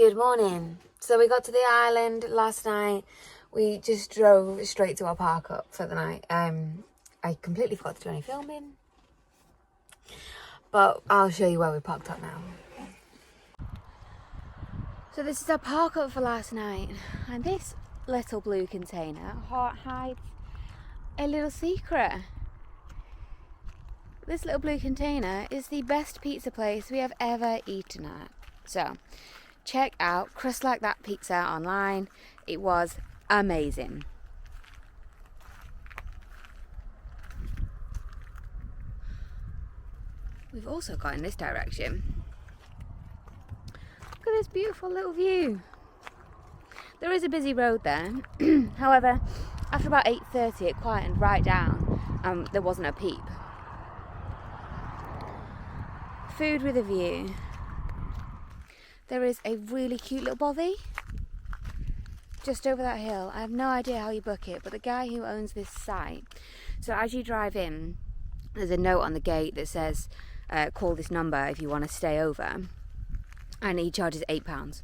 Good morning. So we got to the island last night. We just drove straight to our park up for the night. I completely forgot to do any filming, but I'll show you where we parked up now. So this is our park up for last night, and this little blue container hides a little secret. This little blue container is the best pizza place we have ever eaten at. So check out Crust Like That Pizza online. It was amazing. We've also got in this direction. Look at this beautiful little view. There is a busy road there. However, after about 8:30 it quietened right down. There wasn't a peep. Food with a view. There is a really cute little bothy just over that hill. I have no idea how you book it, but the guy who owns this site, so as you drive in, there's a note on the gate that says call this number if you want to stay over, and he charges £8.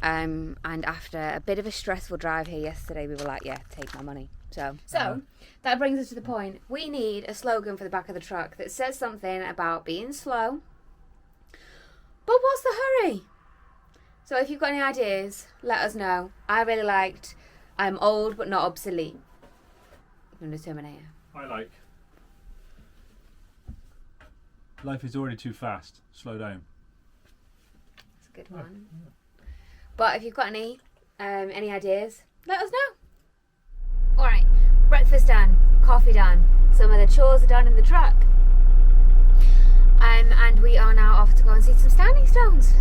And after a bit of a stressful drive here yesterday, we were like, yeah, take my money. So that brings us to the point. We need a slogan for the back of the truck that says something about being slow, but what's the hurry? So if you've got any ideas, let us know. I really liked I'm old but not obsolete from the Terminator. I like life is already too fast. Slow down. That's a good one. Yeah. But if you've got any ideas, let us know. Alright, breakfast done, coffee done, some of the chores are done in the truck. And we are now off to go and see some standing stones.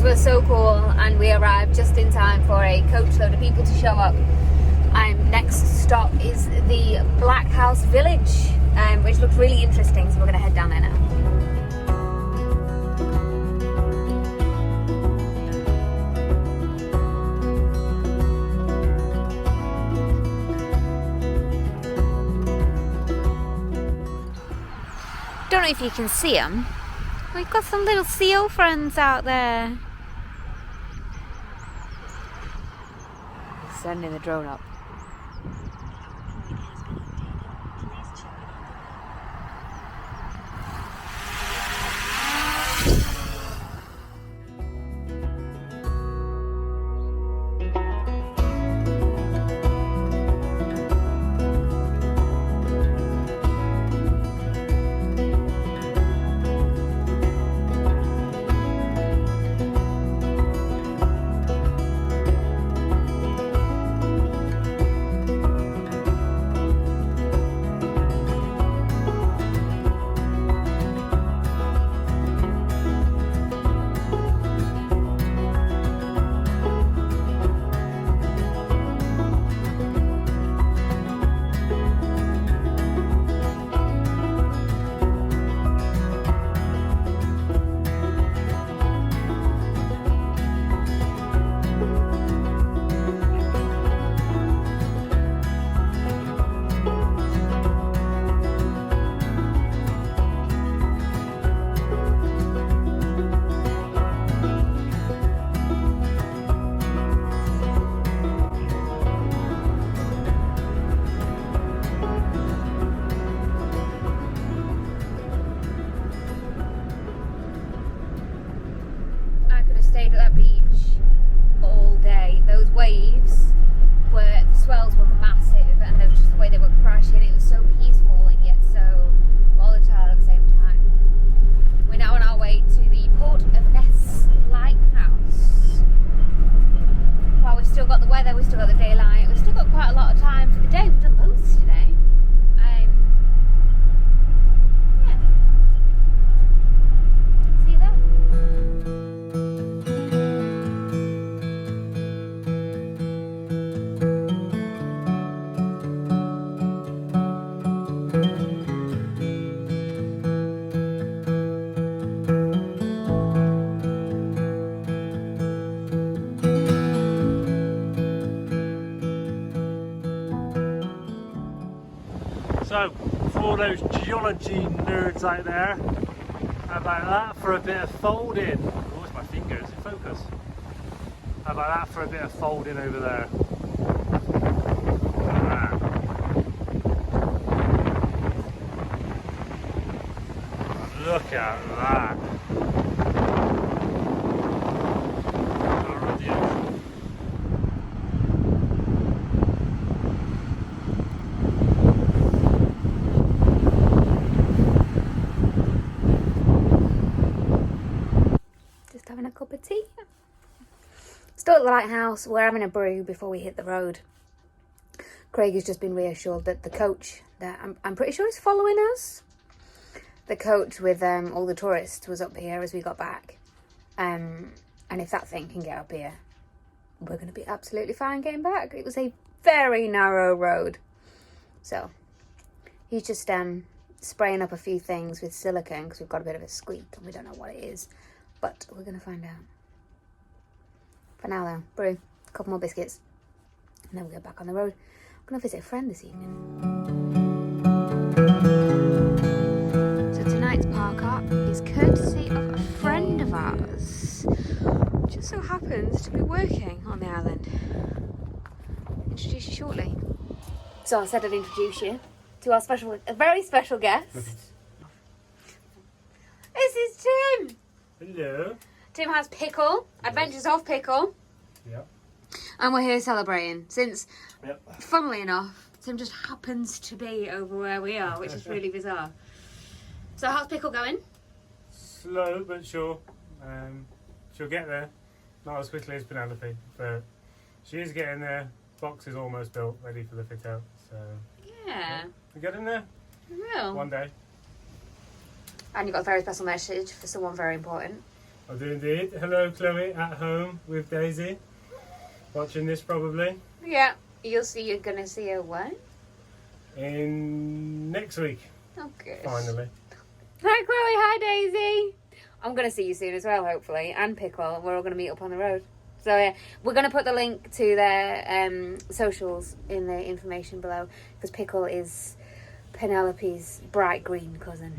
Were so cool, and we arrived just in time for a coachload of people to show up. Next stop is the BLACKHOUSE village, which looks really interesting, so we're going to head down there now. Don't know if you can see them. We've got some little seal friends out there. Sending the drone up. got the weather, we've still got the daylight, we've still got quite a lot of time for the day. We've done loads today. Yeah. See you there. So, for all those geology nerds out there, how about that for a bit of folding? Oh, it's my fingers, focus. How about that for a bit of folding over there? Look at that. Having a cup of tea. Still at the lighthouse, we're having a brew before we hit the road. Craig has just been reassured that the coach that I'm pretty sure is following us. The coach with all the tourists was up here as we got back. And if that thing can get up here, we're going to be absolutely fine getting back. It was a very narrow road. So he's just spraying up a few things with silicone because we've got a bit of a squeak and we don't know what it is. But we're going to find out. For now though, brew, a couple more biscuits, and then we'll get back on the road. I'm going to visit a friend this evening. So tonight's park up is courtesy of a friend of ours, who just so happens to be working on the island. Introduce you shortly. So I said I'd introduce you to our a very special guest. This is Tim. Hello. Tim has Pickle, Adventures of Pickle. Yep. And we're here celebrating since, Yep. funnily enough, Tim just happens to be over where we are, which is really bizarre. So how's Pickle going? Slow but sure. She'll get there. Not as quickly as Penelope, but she is getting there. Box is almost built, ready for the fit out. So Yeah. we're getting there. Real. One day. And you've got a very special message for someone very important. I do indeed. Hello, Chloe, at home with Daisy. Watching this probably. Yeah. You're gonna see her when? In next week, Oh, good. finally. Hi, Chloe. Hi, Daisy. I'm gonna see you soon as well, hopefully. And Pickle. And we're all gonna meet up on the road. So yeah, we're gonna put the link to their socials in the information below because Pickle is Penelope's bright green cousin.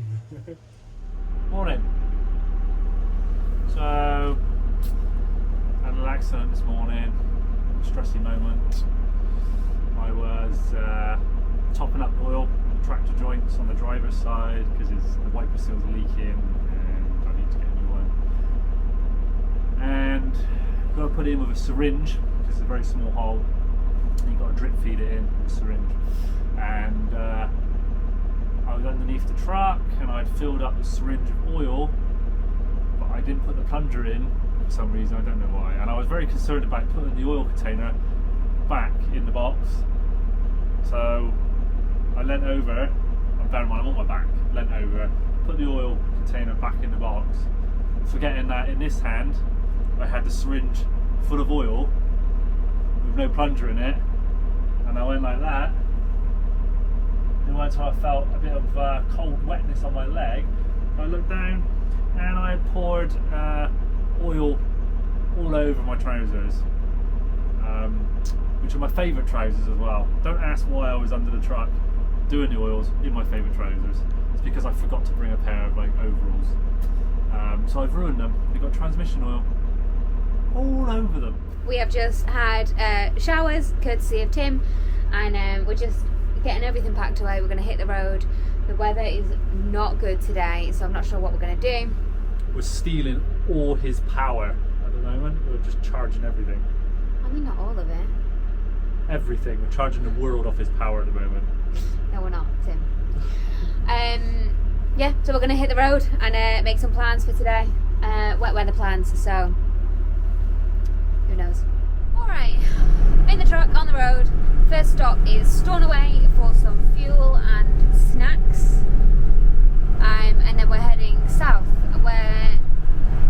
Morning. So, had an accident this morning, stressy moment. I was topping up oil, tractor joints on the driver's side because the wiper seal's leaking and I need to get a new one. And you've got to put it in with a syringe because it's a very small hole. And you've got to drip feed it in with a syringe. And I was underneath the truck and I'd filled up the syringe of oil, but I didn't put the plunger in for some reason, I don't know why. And I was very concerned about putting the oil container back in the box. So I leant over, I'm bearing in mind I'm on my back, leant over, put the oil container back in the box, forgetting that in this hand I had the syringe full of oil with no plunger in it, and I went like that. And until I felt a bit of cold wetness on my leg, I looked down and I had poured oil all over my trousers, which are my favourite trousers as well. Don't ask why I was under the truck doing the oils in my favourite trousers. It's because I forgot to bring a pair of overalls. So I've ruined them. They've got transmission oil all over them. We have just had showers, courtesy of Tim, and we're just getting everything packed away. We're going to hit the road. The weather is not good today, so I'm not sure what we're going to do. We're stealing all his power at the moment. We're just charging everything. I mean, not all of it. Everything. We're charging the world off his power at the moment. No, we're not, Tim. Yeah, so we're going to hit the road and make some plans for today. Wet weather plans, so who knows. Alright, in the truck on the road. First stop is Stornoway for some fuel and snacks. And then we're heading south where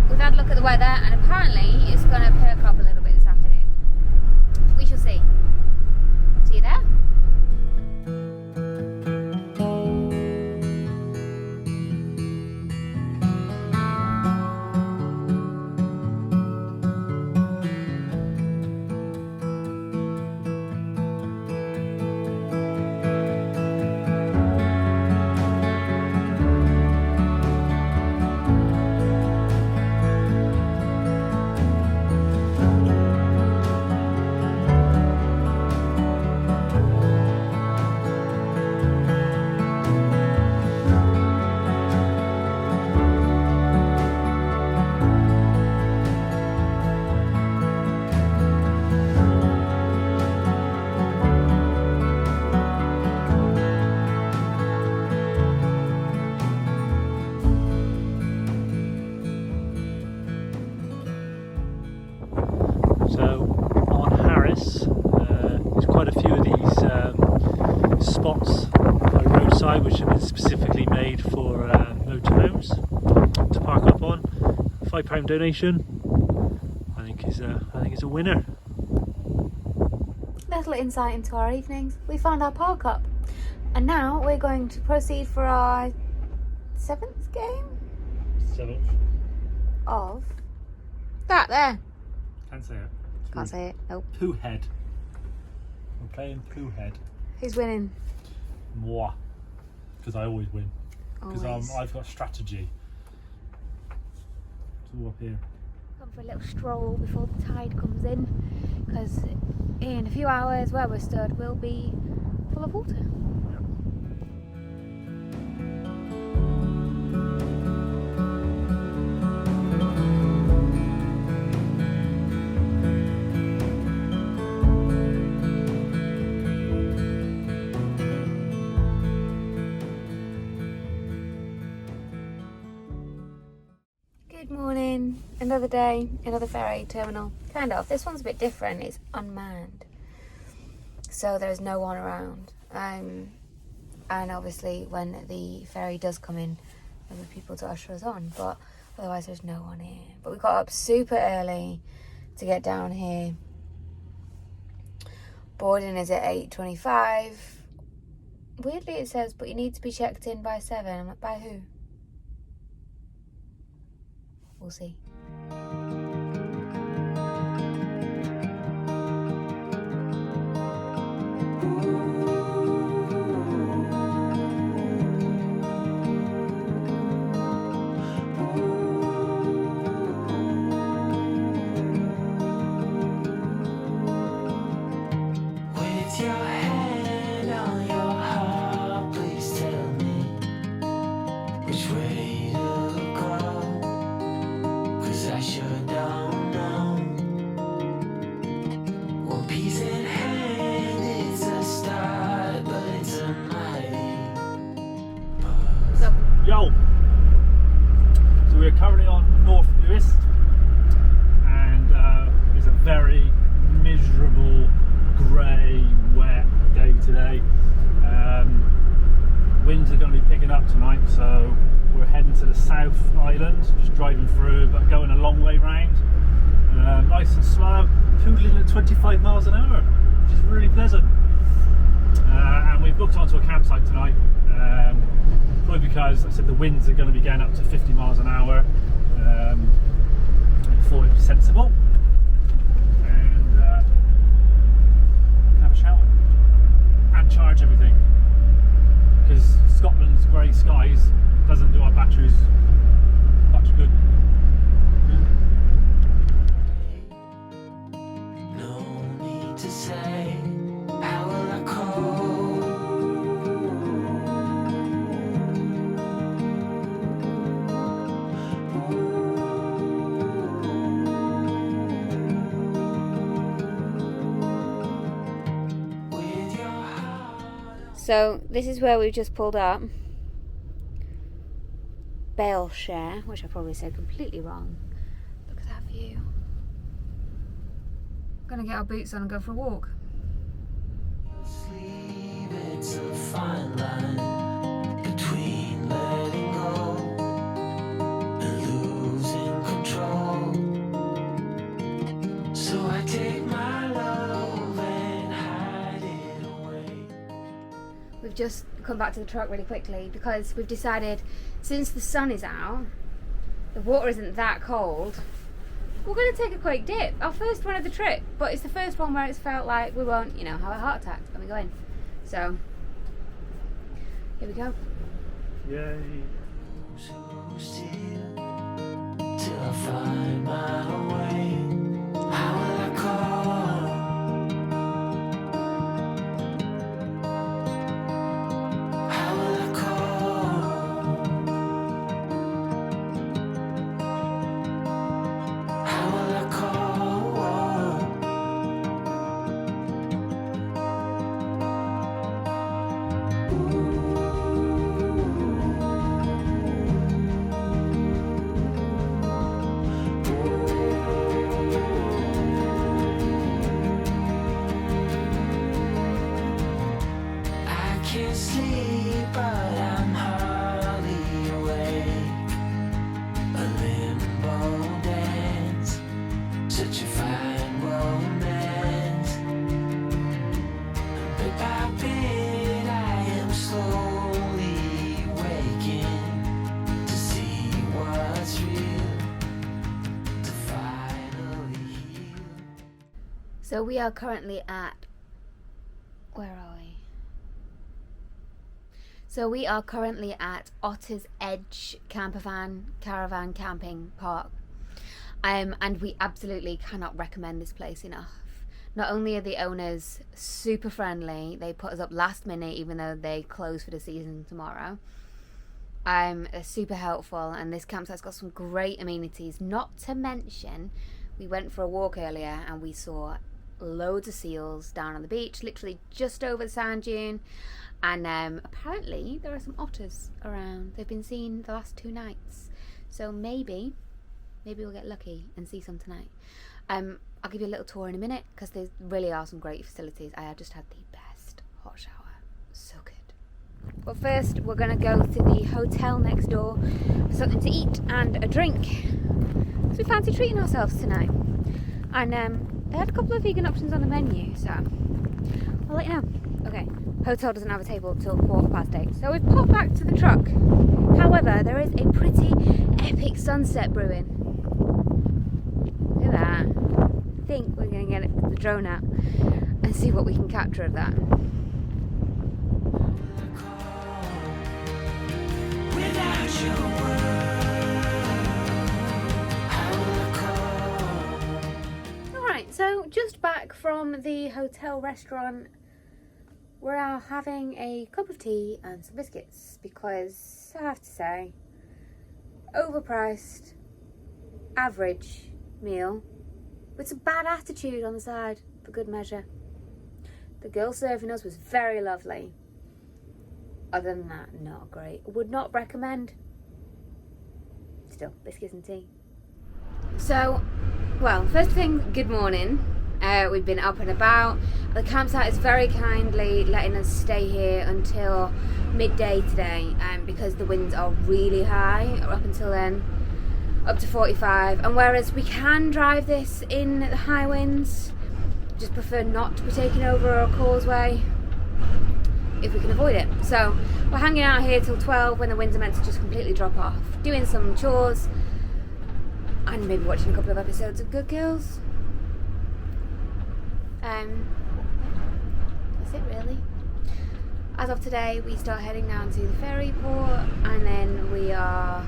we've had a look at the weather and apparently it's going to perk up a little bit this afternoon. We shall see. See you there. So on Harris, there's quite a few of these spots by roadside which have been specifically made for motorhomes to park up on. £5 donation. I think it's a winner. Little insight into our evenings. We found our park up, and now we're going to proceed for our 7th game 7th. of that there. Can't say it. Can't say it. Nope. Pooh Head. We're playing Pooh Head. Who's winning? Moi. Because I always win. Because Always. I've got strategy. It's all up here. Come for a little stroll before the tide comes in, because in a few hours where we're stood will be full of water. Good morning, another day, another ferry terminal. Kind of. This one's a bit different, it's unmanned. So there's no one around. And obviously when the ferry does come in, there'll be people to usher us on. But otherwise there's no one here. But we got up super early to get down here. Boarding is at 8:25. Weirdly it says, but you need to be checked in by 7. I'm like, by who? We'll see. With your hand on your heart, please tell me which way to go. 'Cause I sure don't know. One piece in hand is a start, but it's a mighty. Yo! So we're currently on North Uists, and it's a very miserable, grey, wet day today. Winds are going to be picking up tonight, so we're heading to the South Island, just driving through, but going a long way round. Nice and slow, poodling at 25 miles an hour, which is really pleasant. And we've booked onto a campsite tonight, probably because I said the winds are going to be going up to 50 miles an hour. I thought it was sensible. And have a shower and charge everything, because Scotland's grey skies doesn't do our batteries much good. No need to say, how will I call? With your heart. So this is where we've just pulled up. Baleshare, which I probably said completely wrong. Look at that view. Gonna get our boots on and go for a walk. Sleep, it's a fine line between letting go and losing control. So I take my love and hide it away. We've just come back to the truck really quickly because we've decided, since the sun is out, the water isn't that cold, we're going to take a quick dip. Our first one of the trip, but it's the first one where it's felt like we won't, you know, have a heart attack when we go in. So, here we go. Yay. So still till I find my way. How will I call? How will I call? How will I call? I can't sleep, but I'm hardly awake. A limbo dance, such a fine romance. Bit by bit, I am slowly waking to see what's real, to finally heal. So we are currently at, where are we? So we are currently at Otter's Edge caravan camping park. And we absolutely cannot recommend this place enough. Not only are the owners super friendly, they put us up last minute even though they close for the season tomorrow. They're super helpful, and this campsite's got some great amenities. Not to mention, we went for a walk earlier and we saw loads of seals down on the beach, literally just over the sand dune. And apparently there are some otters around. They've been seen the last 2 nights. So maybe we'll get lucky and see some tonight. I'll give you a little tour in a minute because there really are some great facilities. I just had the best hot shower. So good. But first we're going to go to the hotel next door for something to eat and a drink. So we fancy treating ourselves tonight. And they had a couple of vegan options on the menu, so I'll let you know. Okay, hotel doesn't have a table till 8:15, so we've popped back to the truck. However, there is a pretty epic sunset brewing. Look at that. I think we're going to get the drone out and see what we can capture of that. Without your word. Alright, so just back from the hotel restaurant. We're having a cup of tea and some biscuits because I have to say, overpriced, average meal with some bad attitude on the side for good measure. The girl serving us was very lovely. Other than that, not great. Would not recommend. Still, biscuits and tea. So, well, first thing, good morning. We've been up and about. The campsite is very kindly letting us stay here until midday today, because the winds are really high up until then, up to 45. And whereas we can drive this in the high winds, just prefer not to be taken over a causeway if we can avoid it. So we're hanging out here till 12 when the winds are meant to just completely drop off, doing some chores and maybe watching a couple of episodes of Good Girls. That's it really. As of today, we start heading down to the ferry port, and then we are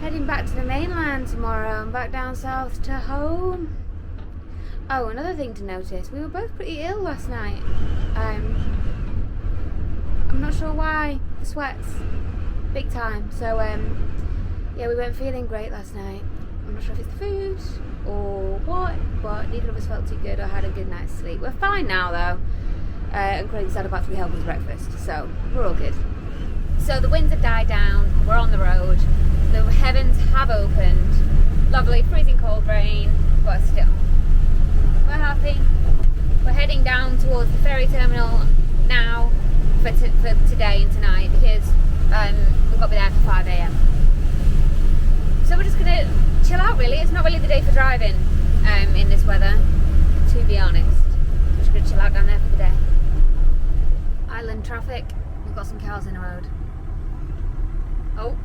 heading back to the mainland tomorrow and back down south to home. Oh, another thing to notice, we were both pretty ill last night. I'm not sure why. The sweats, big time. So yeah, we weren't feeling great last night. I'm not sure if it's the food or what, but neither of us felt too good or had a good night's sleep. We're fine now though, and Craig's had about 3 helpings breakfast, so we're all good. So the winds have died down, we're on the road, the heavens have opened, lovely freezing cold rain, but still. we're happy. We're heading down towards the ferry terminal now for today and tonight because we've got to be there for 5 AM. So we're just gonna chill out really. It's not really the day for driving in this weather, to be honest. We're just gonna chill out down there for the day. Island traffic. We've got some cows in the road. Oh.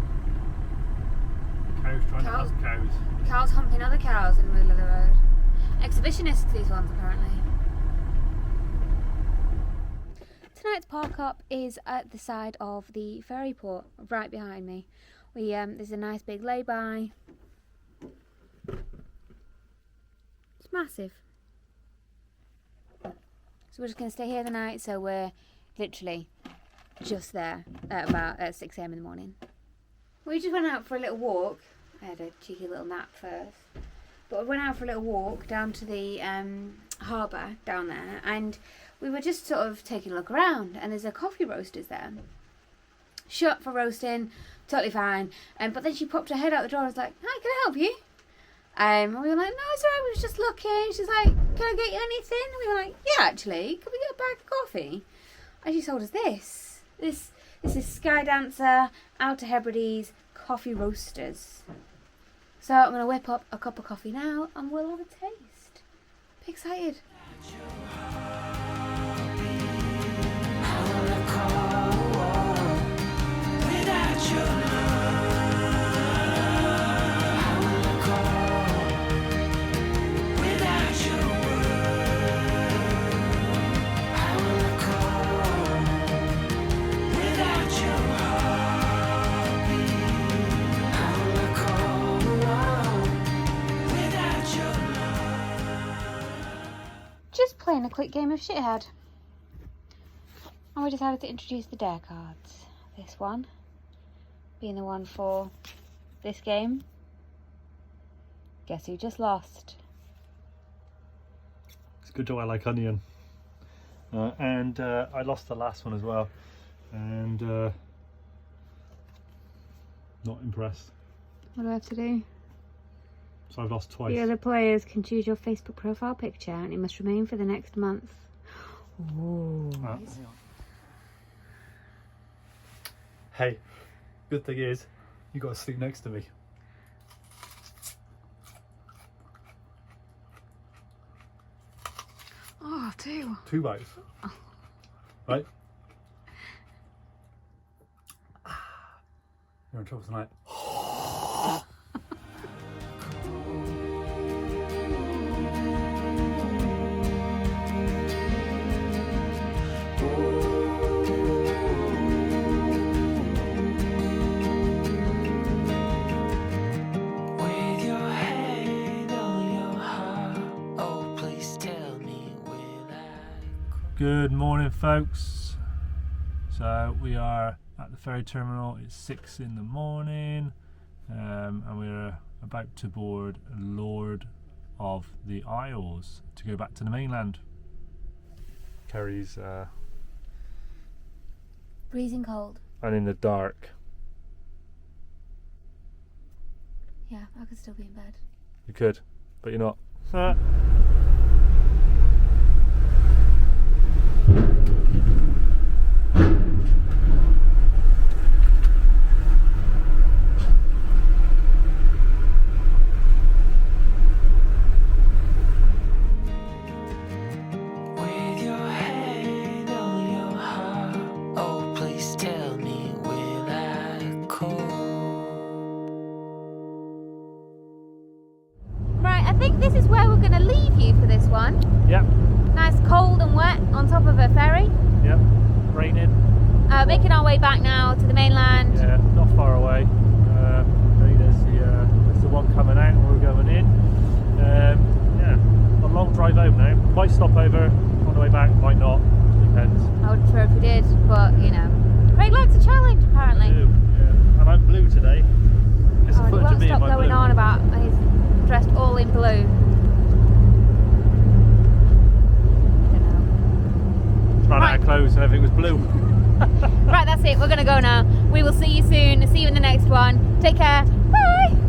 Cows trying to hug cows. Cows humping other cows in the middle of the road. Exhibitionists, these ones apparently. Tonight's park up is at the side of the ferry port, right behind me. There's a nice big lay-by. It's massive. So we're just going to stay here the night, so we're literally just there at about 6 AM in the morning. We just went out for a little walk. I had a cheeky little nap first. But we went out for a little walk down to the harbour down there, and we were just sort of taking a look around, and there's a coffee roasters there. Shut for roasting, totally fine. But then she popped her head out the door and was like, "Hi, can I help you?" And we were like, "No, it's alright, we was just looking." She's like, "Can I get you anything?" And we were like, "Yeah, actually, could we get a bag of coffee?" And she sold us this. This is Skye Dancer, Outer Hebrides, coffee roasters. So I'm going to whip up a cup of coffee now and we'll have a taste. Be excited. Just playing a quick game of shithead. And we decided to introduce the dare cards. This one being the one for this game. Guess who just lost? It's good to I like onion. And I lost the last one as well. And not impressed. What do I have to do? So I've lost twice. The other players can choose your Facebook profile picture and it must remain for the next month. Ooh. Hey, good thing is, you got to sleep next to me. Oh, two. 2 bites. Oh. Right? You're in trouble tonight. Good morning, folks. So we are at the ferry terminal. It's 6 in the morning, and we're about to board Lord of the Isles to go back to the mainland. Kerry's Freezing cold. and in the dark. Yeah, I could still be in bed. You could, but you're not. Right, I think this is where we're going to leave you for this one. Yep. Nice cold and wet on top of a ferry. Yep. Raining. Making our way back now to the mainland. Yeah, not far away. I think there's the one coming out and we're going in. Yeah, a long drive home now. Might stop over on the way back, might not. Depends. I would prefer if we did, but you know. Craig likes a challenge apparently. I do, yeah. And I'm blue today. It's a He footage won't of me in stop my going blue. on about he's dressed all in blue. I don't know. Ran out of clothes and everything was blue. Right, that's it. We're going to go now. We will see you soon. See you in the next one. Take care. Bye.